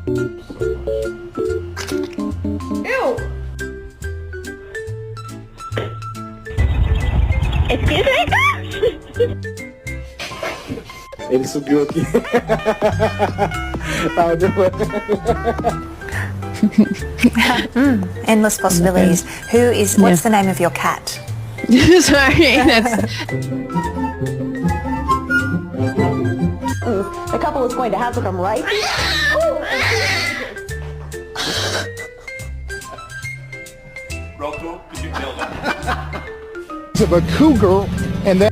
Ew! Excuse me? Ele subiu aqui. Tava depois. Endless possibilities. What's the name of your cat? Sorry, that's The couple is going to have to come right. Rocco, could you tell them? Of a cougar, and then